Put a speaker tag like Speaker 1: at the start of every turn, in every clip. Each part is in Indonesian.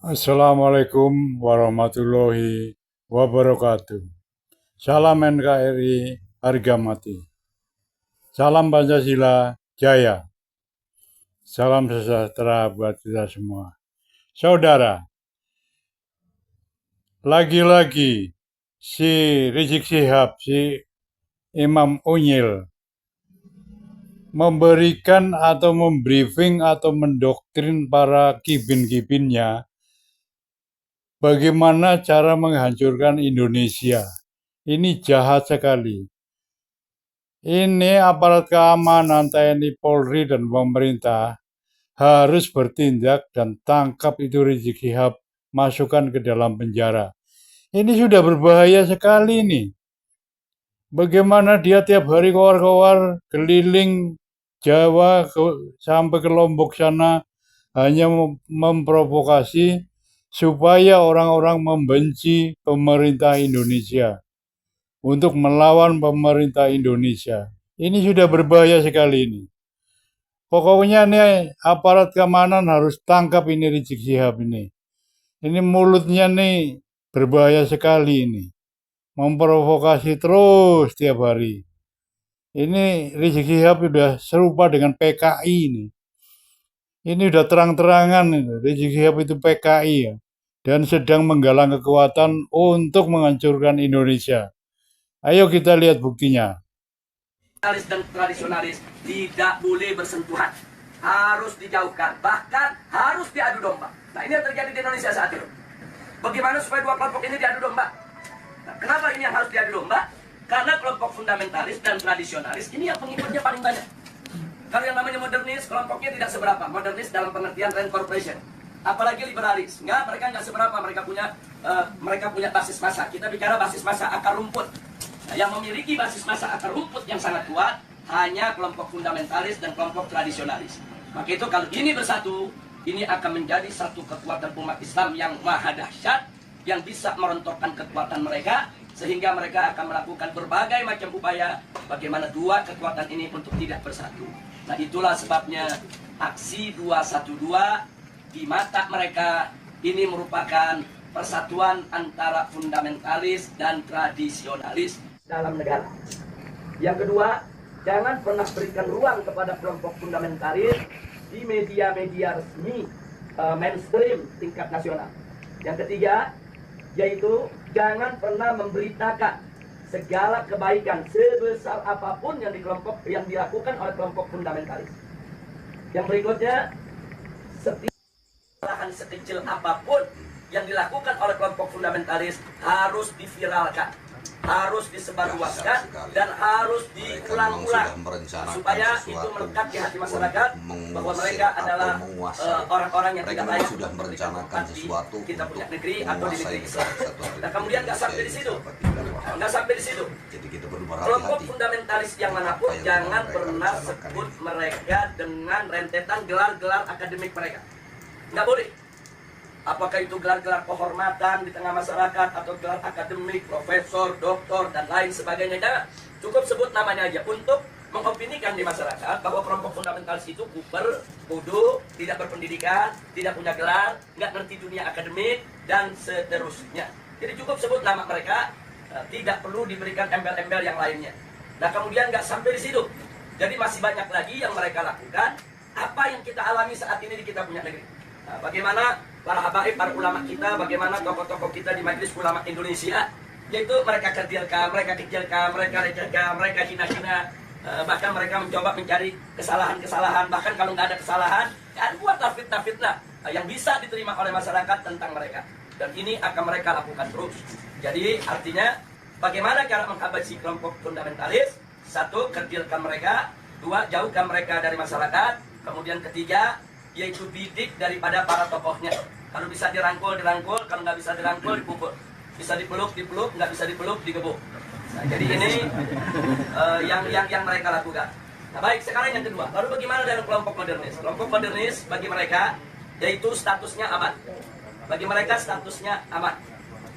Speaker 1: Assalamualaikum warahmatullahi wabarakatuh. Salam NKRI, harga mati. Salam Pancasila, jaya. Salam sejahtera buat kita semua. Saudara, lagi-lagi si Rizik Syihab, si Imam Unyil memberikan atau membriefing atau mendoktrin para kibin-kibinnya bagaimana cara menghancurkan Indonesia. Ini jahat sekali. Ini aparat keamanan TNI, Polri, dan pemerintah harus bertindak dan tangkap itu Rizik Syihab, masukkan ke dalam penjara. Ini sudah berbahaya sekali nih. Bagaimana dia tiap hari kowar-kowar keliling Jawa sampai ke Lombok sana hanya memprovokasi supaya orang-orang membenci pemerintah Indonesia untuk melawan pemerintah Indonesia. Ini sudah berbahaya sekali ini. Pokoknya nih aparat keamanan harus tangkap ini Rizik Syihab ini. Ini mulutnya nih berbahaya sekali ini. Memprovokasi terus tiap hari. Ini Rizik Syihab sudah serupa dengan PKI ini. Ini sudah terang-terangan Rizik Syihab itu PKI ya. Dan sedang menggalang kekuatan untuk menghancurkan Indonesia. Ayo kita lihat buktinya.
Speaker 2: Dan tradisionalis tidak boleh bersentuhan, harus dijauhkan, bahkan harus diadu domba. Nah, ini yang terjadi di Indonesia saat ini. Bagaimana supaya dua kelompok ini diadu domba? Nah, kenapa ini yang harus diadu domba? Karena kelompok fundamentalis dan tradisionalis ini yang pengikutnya paling banyak. Kalau yang namanya modernis, kelompoknya tidak seberapa. Modernis dalam pengertian rent corporation, apalagi liberalis. Mereka nggak seberapa. Mereka punya basis massa. Kita bicara basis massa, akar rumput. Nah, yang memiliki basis massa akar rumput yang sangat kuat hanya kelompok fundamentalis dan kelompok tradisionalis. Maka itu kalau ini bersatu, ini akan menjadi satu kekuatan umat Islam yang maha dahsyat, yang bisa merontokkan kekuatan mereka, sehingga mereka akan melakukan berbagai macam upaya bagaimana dua kekuatan ini untuk tidak bersatu. Nah, itulah sebabnya aksi 212 di mata mereka ini merupakan persatuan antara fundamentalis dan tradisionalis dalam negara. Yang kedua, jangan pernah berikan ruang kepada kelompok fundamentalis di media-media resmi mainstream tingkat nasional. Yang ketiga, yaitu jangan pernah memberitakan segala kebaikan sebesar apapun yang dilakukan oleh kelompok fundamentalis. Yang berikutnya, setiap kesalahan sekecil apapun yang dilakukan oleh kelompok fundamentalis harus diviralkan, harus disebarluaskan, dan harus diulang-ulang supaya itu melekat di hati masyarakat bahwa mereka adalah orang-orang yang tidak layak
Speaker 3: sudah merencanakan sesuatu
Speaker 2: kita punya negeri atau di negeri Islam. Dan kemudian nggak sampai di situ,
Speaker 3: Jadi kita perlu
Speaker 2: kelompok
Speaker 3: berhati-hati.
Speaker 2: fundamentalis yang manapun jangan pernah sebut mereka dengan rentetan gelar-gelar akademik mereka. Nggak boleh. Apakah itu gelar-gelar kehormatan di tengah masyarakat atau gelar akademik, profesor, doktor, dan lain sebagainya. Jangan. Cukup sebut namanya aja untuk mengopinikan di masyarakat bahwa kelompok fundamentalis itu kuper, bodoh, tidak berpendidikan, tidak punya gelar, nggak ngerti dunia akademik, dan seterusnya. Jadi cukup sebut nama mereka, tidak perlu diberikan embel-embel yang lainnya. Nah, kemudian nggak sampai di situ. Jadi masih banyak lagi yang mereka lakukan. Apa yang kita alami saat ini di kita punya negeri. Nah, bagaimana para habaib, para ulama kita, bagaimana tokoh-tokoh kita di Majelis Ulama Indonesia, yaitu mereka kecilkan, mereka lecehkan, mereka hina-hina, bahkan mereka mencoba mencari kesalahan-kesalahan, bahkan kalau nggak ada kesalahan, buat fitnah-fitnah yang bisa diterima oleh masyarakat tentang mereka. Dan ini akan mereka lakukan terus. Jadi artinya bagaimana cara menghabisi kelompok fundamentalis? Satu, kecilkan mereka. Dua, jauhkan mereka dari masyarakat. Kemudian ketiga, yaitu bidik daripada para tokohnya. Kalau bisa dirangkul, kalau nggak bisa dirangkul, dipukul. Bisa dipeluk, nggak bisa dipeluk, digebuk. Nah, jadi ini yang mereka lakukan. Nah, baik, sekarang yang kedua. Lalu bagaimana dengan kelompok modernis? Kelompok modernis bagi mereka, yaitu statusnya aman. Bagi mereka statusnya aman.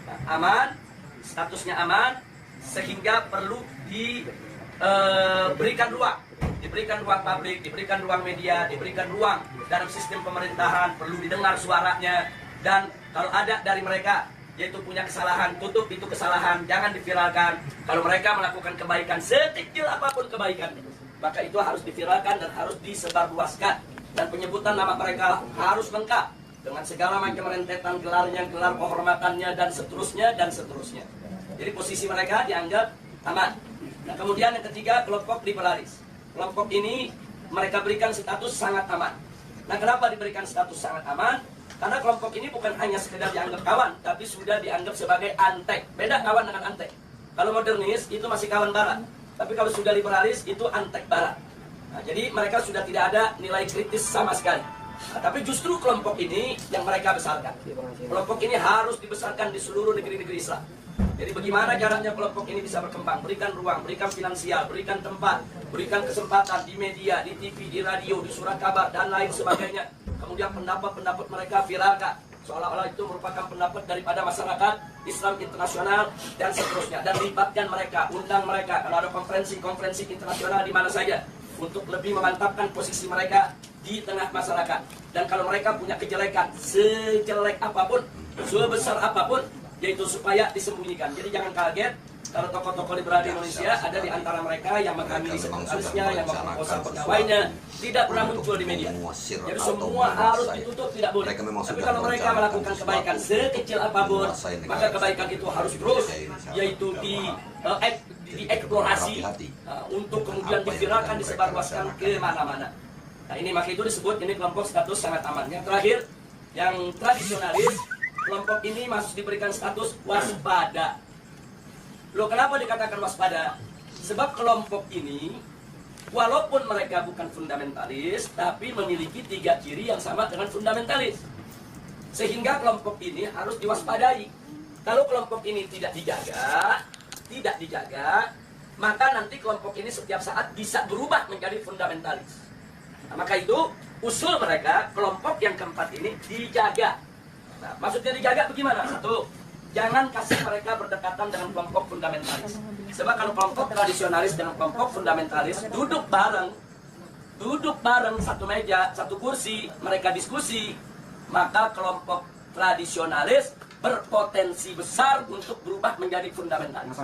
Speaker 2: Nah, aman, statusnya aman, sehingga perlu diberikan ruang. Diberikan ruang publik, diberikan ruang media, diberikan ruang dalam sistem pemerintahan, perlu didengar suaranya, Dan kalau ada dari mereka yaitu punya kesalahan, tutup itu kesalahan, jangan diviralkan. Kalau mereka melakukan kebaikan, sekecil apapun kebaikan, maka itu harus diviralkan dan harus disebarluaskan. Dan penyebutan nama mereka harus lengkap dengan segala macam rentetan gelarnya, gelar kehormatannya, dan seterusnya, dan seterusnya. Jadi posisi mereka dianggap aman. Nah, kemudian yang ketiga, kelompok liberalis. Kelompok ini mereka berikan status sangat aman. Nah, kenapa diberikan status sangat aman? Karena kelompok ini bukan hanya sekedar dianggap kawan, tapi sudah dianggap sebagai antek. Beda kawan dengan antek. Kalau modernis itu masih kawan barat, tapi kalau sudah liberalis itu antek barat. Nah, jadi mereka sudah tidak ada nilai kritis sama sekali. Nah, tapi justru kelompok ini yang mereka besarkan. Kelompok ini harus dibesarkan di seluruh negeri-negeri Islam. Jadi bagaimana caranya kelompok ini bisa berkembang? Berikan ruang, berikan finansial, berikan tempat, berikan kesempatan di media, di TV, di radio, di surat kabar, dan lain sebagainya. Kemudian pendapat-pendapat mereka viralkan, seolah-olah itu merupakan pendapat daripada masyarakat Islam internasional dan seterusnya. Dan libatkan mereka, undang mereka kalau ada konferensi-konferensi internasional di mana saja untuk lebih memantapkan posisi mereka di tengah masyarakat. Dan kalau mereka punya kejelekan, sejelek apapun, sebesar apapun, yaitu supaya disembunyikan. Jadi jangan kaget kalau tokoh-tokoh liberal di Indonesia ada di antara mereka yang mengambil sekretarisnya, yang memperkosa pegawainya, tidak pernah muncul di media. Jadi semua harus ditutup, tidak boleh. Tapi kalau mereka melakukan kebaikan sekecil apapun, maka kebaikan itu harus terus, yaitu dieksplorasi untuk kemudian diviralkan, disebarluaskan ke mana-mana. Nah, ini maka itu disebut ini kelompok status sangat aman. Yang terakhir, yang tradisionalis, kelompok ini masih diberikan status waspada. Loh, kenapa dikatakan waspada? Sebab kelompok ini, walaupun mereka bukan fundamentalis, tapi memiliki 3 ciri yang sama dengan fundamentalis. Sehingga kelompok ini harus diwaspadai. Kalau kelompok ini tidak dijaga, maka nanti kelompok ini setiap saat bisa berubah menjadi fundamentalis. Nah, maka itu usul mereka, kelompok yang keempat ini dijaga. Nah, maksudnya dijaga bagaimana? Satu, jangan kasih mereka berdekatan dengan kelompok fundamentalis. Sebab kalau kelompok tradisionalis dengan kelompok fundamentalis duduk bareng satu meja, satu kursi, mereka diskusi, maka kelompok tradisionalis berpotensi besar untuk berubah menjadi fundamentalis.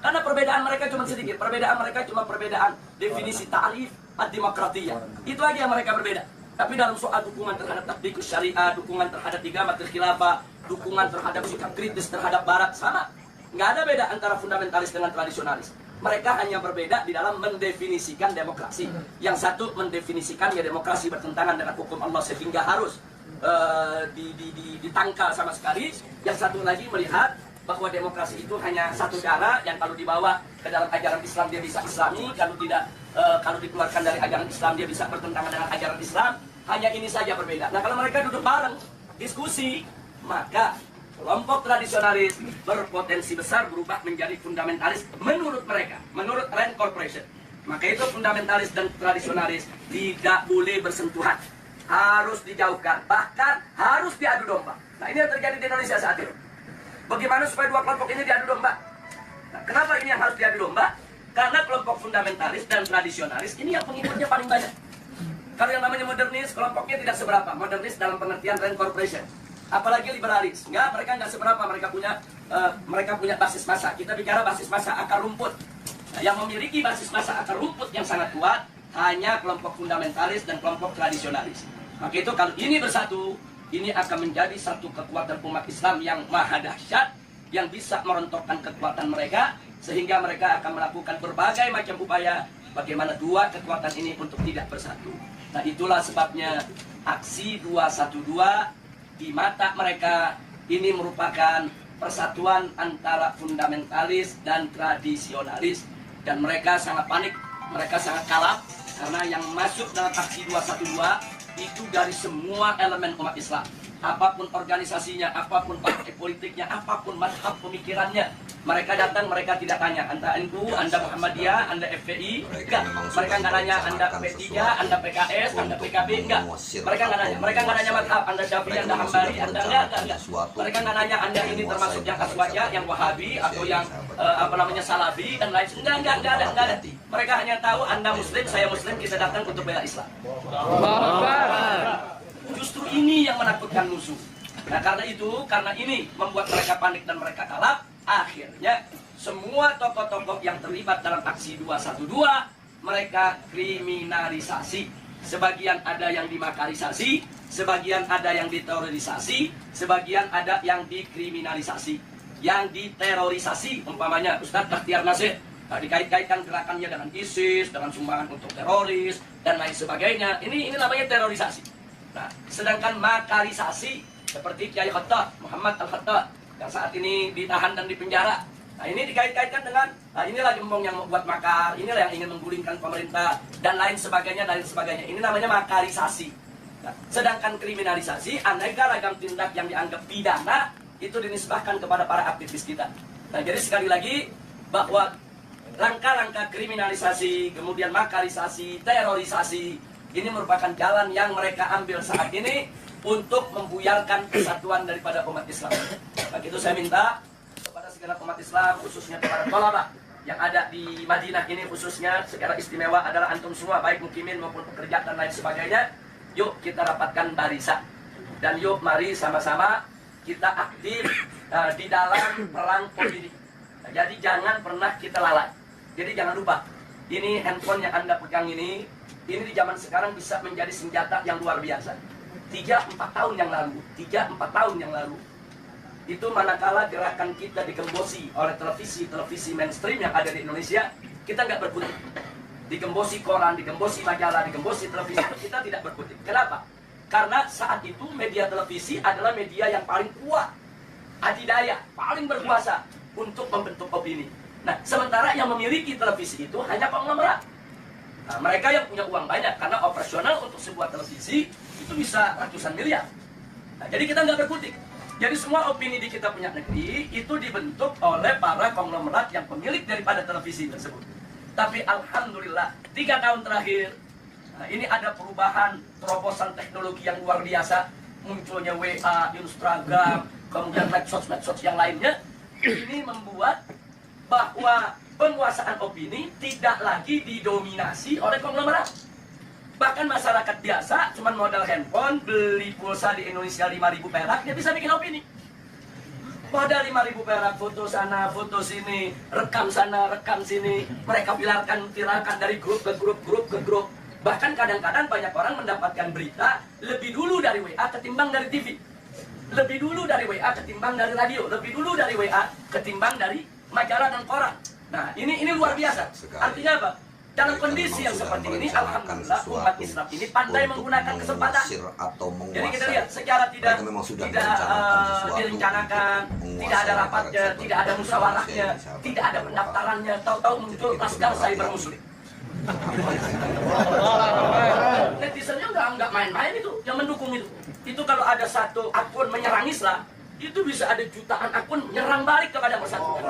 Speaker 2: Karena perbedaan mereka cuma sedikit, perbedaan mereka cuma perbedaan definisi ta'rif ad-demokratiyah. Itu aja yang mereka berbeda. Tapi dalam soal dukungan terhadap tatbiq syariah, dukungan terhadap igamatul khilafah, dukungan terhadap sikap kritis terhadap barat, sama. Nggak ada beda antara fundamentalis dengan tradisionalis. Mereka hanya berbeda di dalam mendefinisikan demokrasi. Yang satu mendefinisikan ya demokrasi bertentangan dengan hukum Allah sehingga harus ditangkal sama sekali. Yang satu lagi melihat bahwa demokrasi itu hanya satu cara yang kalau dibawa ke dalam ajaran Islam dia bisa Islami, kalau dikeluarkan dari ajaran Islam dia bisa bertentangan dengan ajaran Islam. Hanya ini saja berbeda. Nah, kalau mereka duduk bareng diskusi, maka kelompok tradisionalis berpotensi besar berubah menjadi fundamentalis menurut mereka, menurut Rand Corporation. Maka itu fundamentalis dan tradisionalis tidak boleh bersentuhan, harus dijauhkan, bahkan harus diadu domba. Nah, ini yang terjadi di Indonesia saat ini. Bagaimana supaya dua kelompok ini diadu domba? Nah, kenapa ini yang harus diadu domba? Karena kelompok fundamentalis dan tradisionalis ini yang pengikutnya paling banyak. Kalau yang namanya modernis, kelompoknya tidak seberapa. Modernis dalam pengertian Rand Corporation. Apalagi liberalis. Mereka nggak seberapa. Mereka punya basis massa. Kita bicara basis massa akar rumput. Nah, yang memiliki basis massa akar rumput yang sangat kuat hanya kelompok fundamentalis dan kelompok tradisionalis. Maka itu kalau ini bersatu, ini akan menjadi satu kekuatan umat Islam yang maha dahsyat, yang bisa merontokkan kekuatan mereka, sehingga mereka akan melakukan berbagai macam upaya bagaimana dua kekuatan ini untuk tidak bersatu. Nah, itulah sebabnya aksi 212 di mata mereka ini merupakan persatuan antara fundamentalis dan tradisionalis. Dan mereka sangat panik, mereka sangat kalap, karena yang masuk dalam aksi 212 itu dari semua elemen umat Islam. Apapun organisasinya, apapun partai politiknya, apapun mazhab pemikirannya, mereka datang, mereka tidak tanya Anda NU, Anda Muhammadiyah, Anda FPI, enggak. Mereka nggak nanya Anda P3, Anda PKS, Anda PKB, enggak. Mereka nggak nanya, mereka nggak nanya mazhab, Anda Syafi'i, Anda Hambali, Anda enggak. Mereka nggak nanya Anda ini termasuk yang Aswaja, yang Wahabi, atau yang Salafi dan lain. Enggak ada. Mereka hanya tahu Anda Muslim, saya Muslim, kita datang untuk bela Islam. Justru ini yang menakutkan musuh. Nah karena ini membuat mereka panik dan mereka kalap, akhirnya semua tokoh-tokoh yang terlibat dalam aksi 212 mereka kriminalisasi. Sebagian ada yang dimakarisasi, sebagian ada yang diterorisasi, sebagian ada yang dikriminalisasi, yang diterorisasi. Umpamanya Ustadz Bakhtiar Nasir, dikait-kaitkan gerakannya dengan ISIS, dengan sumbangan untuk teroris dan lain sebagainya. Ini namanya terorisasi. Nah, sedangkan makarisasi seperti Kiai Khattab, Muhammad Al-Khattab yang saat ini ditahan dan dipenjara. Nah, ini dikait-kaitkan dengan inilah gembong yang membuat makar, inilah yang ingin menggulingkan pemerintah dan lain sebagainya, dan lain sebagainya. Ini namanya makarisasi. Nah, sedangkan kriminalisasi, aneka ragam tindak yang dianggap pidana itu dinisbahkan kepada para aktivis kita. Nah, jadi sekali lagi bahwa langkah-langkah kriminalisasi, kemudian makarisasi, terorisasi, ini merupakan jalan yang mereka ambil saat ini untuk membuyarkan kesatuan daripada umat Islam. Maka itu saya minta kepada segala umat Islam, khususnya kepada thalabah yang ada di Madinah ini, khususnya secara istimewa adalah antum semua, baik mukimin maupun pekerja dan lain sebagainya. Yuk kita rapatkan barisan dan yuk mari sama-sama kita aktif di dalam perang opini. Nah, jadi jangan pernah kita lalai. Jadi jangan lupa, ini handphone yang Anda pegang ini di zaman sekarang bisa menjadi senjata yang luar biasa. 3-4 tahun yang lalu itu manakala gerakan kita digembosi oleh televisi mainstream yang ada di Indonesia, kita nggak berkutik. Digembosi koran, digembosi majalah, digembosi televisi, kita tidak berkutik. Kenapa? Karena saat itu media televisi adalah media yang paling kuat, adidaya, paling berkuasa untuk membentuk opini. Nah, sementara yang memiliki televisi itu hanya konglomerat. Nah, mereka yang punya uang banyak, karena operasional untuk sebuah televisi itu bisa ratusan miliar. Nah, jadi kita nggak berkutik. Jadi semua opini di kita punya negeri itu dibentuk oleh para konglomerat yang pemilik daripada televisi tersebut. Tapi alhamdulillah 3 tahun terakhir, nah, ini ada perubahan terobosan teknologi yang luar biasa. Munculnya WA, Instagram, kemudian medsos yang lainnya. Ini membuat bahwa penguasaan opini tidak lagi didominasi oleh konglomerat. Bahkan masyarakat biasa cuma modal handphone, beli pulsa di Indonesia 5.000 perak, dia bisa bikin opini. Modal 5.000 perak, foto sana, foto sini, rekam sana, rekam sini. Mereka viralkan dari grup ke grup. Bahkan kadang-kadang banyak orang mendapatkan berita lebih dulu dari WA ketimbang dari TV. Lebih dulu dari WA ketimbang dari radio. Lebih dulu dari WA ketimbang dari majalah dan koran. Nah, ini luar biasa. Artinya apa? Dalam kondisi yang seperti ini, alhamdulillah umat Islam ini pandai menggunakan kesempatan. Jadi kita lihat secara tidak direncanakan, tidak ada rapatnya, tidak ada musyawarahnya, tidak ada pendaftarannya, tahu-tahu muncul laskar cyber muslim. Netizennya nggak main-main itu, yang mendukung itu. Itu kalau ada satu akun menyerang Islam, itu bisa ada jutaan akun nyerang balik kepada persatuan.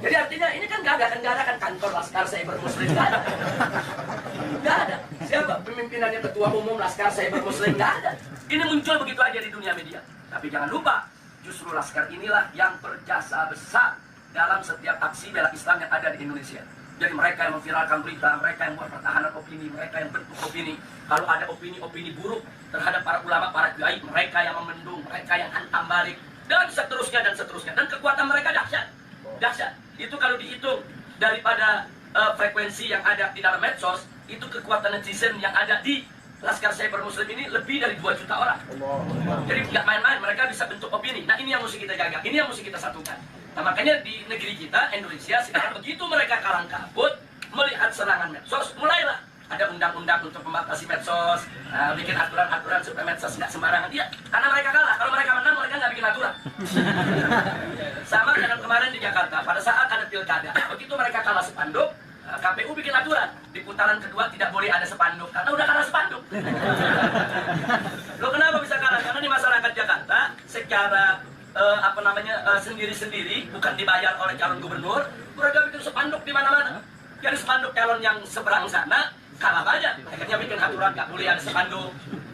Speaker 2: Jadi artinya ini kan nggak ada kan kantor laskar cyber muslim, nggak ada. Siapa pemimpinannya, ketua umum laskar cyber muslim, nggak ada. Ini muncul begitu aja di dunia media. Tapi jangan lupa, justru laskar inilah yang berjasa besar dalam setiap aksi bela Islam yang ada di Indonesia. Jadi mereka yang memviralkan berita, mereka yang membuat pertahanan opini, mereka yang bentuk opini. Kalau ada opini-opini buruk terhadap para ulama, para kiai, mereka yang memendung, mereka yang hantam balik, dan seterusnya dan seterusnya. Dan kekuatan mereka dahsyat, dahsyat. Itu kalau dihitung daripada frekuensi yang ada di dalam medsos, itu kekuatan netizen yang ada di Laskar Cyber Muslim ini lebih dari 2 juta orang. Jadi nggak main-main, mereka bisa bentuk opini. Nah, ini yang mesti kita jaga, ini yang mesti kita satukan. Nah, makanya di negeri kita, Indonesia, sekarang begitu mereka kalang kabut melihat serangan medsos, mulailah ada undang-undang untuk membatasi medsos, bikin aturan-aturan supaya medsos nggak sembarangan. Iya, karena mereka kalah. Kalau mereka menang, mereka nggak bikin aturan. Sama dengan kemarin di Jakarta, pada saat ada pilkada, begitu mereka kalah spanduk, KPU bikin aturan, di putaran kedua tidak boleh ada spanduk, karena udah kalah spanduk. Loh, kenapa bisa kalah? Karena di masyarakat Jakarta, secara sendiri-sendiri, bukan dibayar oleh calon gubernur, mereka bikin spanduk di mana-mana. Jadi spanduk calon yang seberang sana kalah banyak, akhirnya bikin aturan nggak boleh ada spanduk.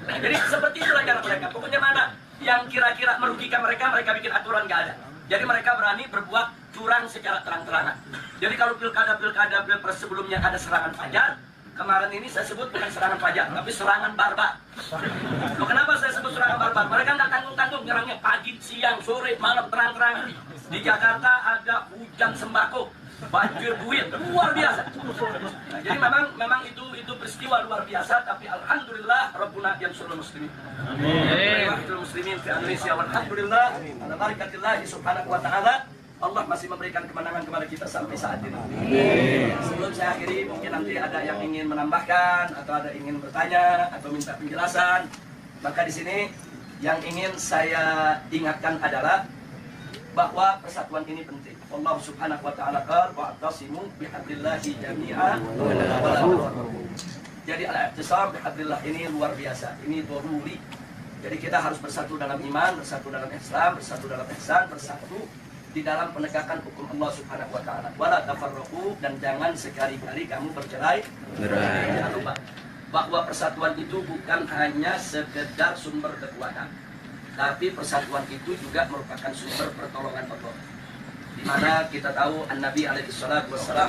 Speaker 2: Nah, jadi seperti itulah cara mereka. Pokoknya mana yang kira-kira merugikan mereka, mereka bikin aturan nggak ada. Jadi mereka berani berbuat curang secara terang-terangan. Jadi kalau pilkada pilpres sebelumnya ada serangan fajar, kemarin ini saya sebut bukan serangan fajar, tapi serangan barbar. Loh, kenapa saya sebut serangan barbar? Mereka nggak tanggung-tanggung nyerangnya pagi, siang, sore, malam, terang-terangan. Di Jakarta ada hujan sembako, banjir duit, luar biasa. Nah, jadi memang itu peristiwa luar biasa, tapi alhamdulillah Rabbuna yansurul muslimin. Amin. Muslimin di Indonesia, alhamdulillah, ala barakatillah subhanahu wa ta'ala. Allah masih memberikan kemenangan kepada kita sampai saat ini. Sebelum saya akhiri, mungkin nanti ada yang ingin menambahkan atau ada ingin bertanya atau minta penjelasan. Maka di sini yang ingin saya ingatkan adalah bahwa persatuan ini penting. Allah Subhanahu wa taala wa'tasimu bihablillahi jami'an wa la tafarraqu. Jadi al-i'tisam bihablillah ini luar biasa. Ini daruri. Jadi kita harus bersatu dalam iman, bersatu dalam Islam, bersatu dalam ihsan, bersatu di dalam penegakan hukum Allah Subhanahu wa taala. Wala tafarraqu, dan jangan sekali-kali kamu bercerai. Jangan lupa bahwa persatuan itu bukan hanya sekedar sumber kekuatan, tapi persatuan itu juga merupakan sumber pertolongan Allah. Di mana kita tahu An-Nabi alaihi salatu wassalam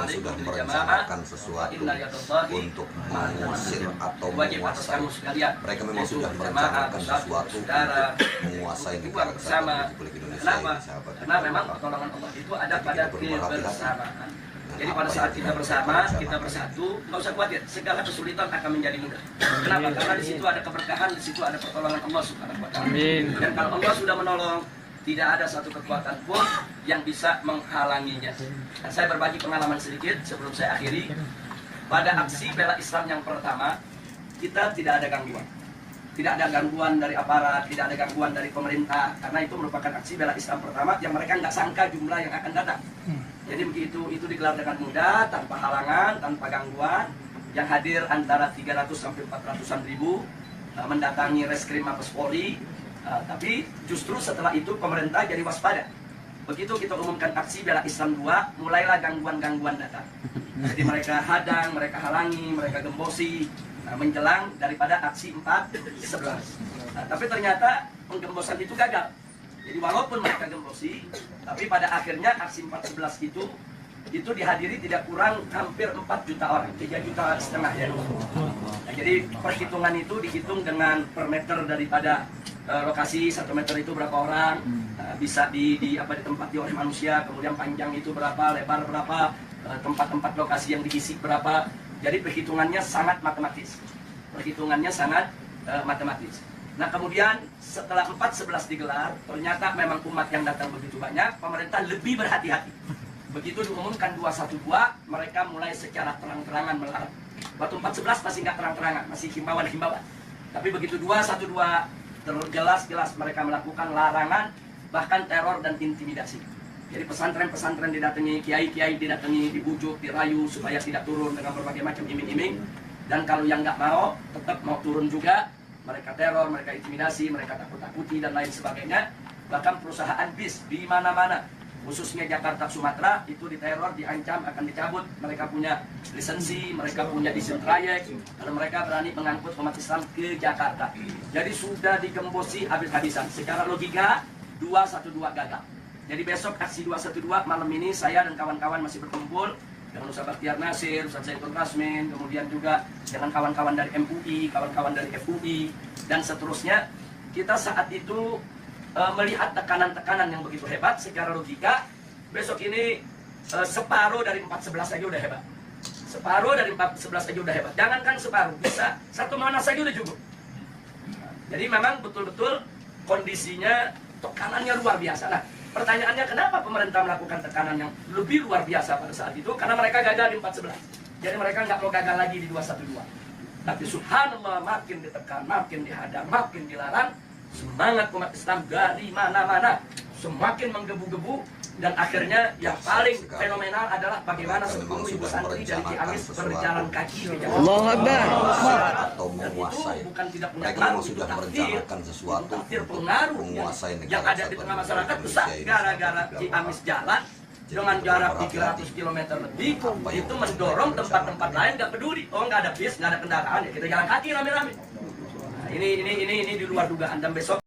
Speaker 3: sudah merencanakan sesuatu untuk mengusir atau menguasai. Mereka memang sudah merencanakan sesuatu untuk menguasai negara kesatuan Republik Indonesia ini, sahabat.
Speaker 2: Karena memang pertolongan Allah itu ada pada kebersamaan. Jadi pada saat kita bersama, kita bersatu, nggak usah khawatir, segala kesulitan akan menjadi mudah. Kenapa? Karena di situ ada keberkahan, di situ ada pertolongan Allah Subhanahu wa taala. Dan kalau Allah sudah menolong, tidak ada satu kekuatan pun yang bisa menghalanginya. Dan saya berbagi pengalaman sedikit sebelum saya akhiri. Pada aksi bela Islam yang pertama, kita tidak ada gangguan. Tidak ada gangguan dari aparat, tidak ada gangguan dari pemerintah, karena itu merupakan aksi bela Islam pertama yang mereka nggak sangka jumlah yang akan datang. Jadi begitu itu digelar dengan mudah, tanpa halangan, tanpa gangguan. Yang hadir antara 300 sampai 400-an ribu, mendatangi Reskrim Mabes Polri. Tapi justru setelah itu pemerintah jadi waspada. Begitu kita umumkan aksi bela Islam 2, mulailah gangguan-gangguan datang. Jadi mereka hadang, mereka halangi, mereka gembosi, menjelang daripada aksi 4/11. Tapi ternyata penggembosan itu gagal. Jadi walaupun mereka gembosi, tapi pada akhirnya aksi 4/11 itu dihadiri tidak kurang hampir 4 juta orang, 3,5 juta ya. Nah, jadi perhitungan itu dihitung dengan per meter daripada lokasi, 1 meter itu berapa orang, bisa ditempati oleh manusia, kemudian panjang itu berapa, lebar berapa, tempat-tempat lokasi yang diisi berapa. Jadi perhitungannya sangat matematis. Matematis. Nah kemudian setelah 4/11 digelar, ternyata memang umat yang datang begitu banyak, pemerintah lebih berhati-hati. Begitu diumumkan 212, mereka mulai secara terang-terangan melarang. Waktu 4/11 masih nggak terang-terangan, masih himbauan-himbauan. Tapi begitu 212, jelas-jelas mereka melakukan larangan, bahkan teror dan intimidasi. Jadi pesantren-pesantren didatangi, kiai-kiai didatangi, dibujuk, dirayu supaya tidak turun dengan berbagai macam iming-iming. Dan kalau yang nggak mau, tetap mau turun juga, mereka teror, mereka intimidasi, mereka takut-takuti dan lain sebagainya. Bahkan perusahaan bis di mana-mana, khususnya Jakarta, Sumatera, itu diteror, diancam akan dicabut. Mereka punya lisensi, mereka punya izin trayek, kalau mereka berani mengangkut umat Islam ke Jakarta. Jadi sudah digembosi habis-habisan. Secara logika 212 gagal. Jadi besok aksi 212 malam ini saya dan kawan-kawan masih berkumpul dengan Ustaz Bakhtiar Nasir, Ustaz Zaitun Rasmin, kemudian juga dengan kawan-kawan dari MUI, kawan-kawan dari FUI, dan seterusnya. Kita saat itu melihat tekanan-tekanan yang begitu hebat. Secara logika besok ini separuh dari 4/11 aja udah hebat. Separuh dari 4/11 aja udah hebat. Jangankan separuh, bisa 1 Monas saja udah cukup. Jadi memang betul-betul kondisinya tekanannya luar biasa. Nah, pertanyaannya kenapa pemerintah melakukan tekanan yang lebih luar biasa pada saat itu? Karena mereka gagal di 4/11. Jadi mereka nggak mau gagal lagi di 212. Tapi subhanallah, makin ditekan, makin dihadang, makin dilarang, semangat umat Islam dari mana-mana semakin menggebu-gebu. Dan akhirnya yang paling fenomenal adalah bagaimana 10.000 santri dari Ciamis berjalan kaki ke Jakarta.
Speaker 3: Allahu Akbar. Atau
Speaker 2: Dan
Speaker 3: menguasai.
Speaker 2: itu bukan tidak punya
Speaker 3: Mereka
Speaker 2: pengaruh,
Speaker 3: memang
Speaker 2: itu
Speaker 3: sudah
Speaker 2: takdir.
Speaker 3: merencanakan sesuatu
Speaker 2: Takdir
Speaker 3: untuk
Speaker 2: pengaruh
Speaker 3: menguasai negara
Speaker 2: yang ada di
Speaker 3: kesatuan
Speaker 2: tengah
Speaker 3: Republik
Speaker 2: masyarakat
Speaker 3: Indonesia
Speaker 2: besar.
Speaker 3: ini.
Speaker 2: Gara-gara Ciamis jalan dengan jarak 300 km lebih, itu mendorong tempat-tempat lain nggak peduli. Oh nggak ada bis, nggak ada kendaraan, ya kita jalan kaki rame-rame. Nah, ini di luar dugaan. Dan besok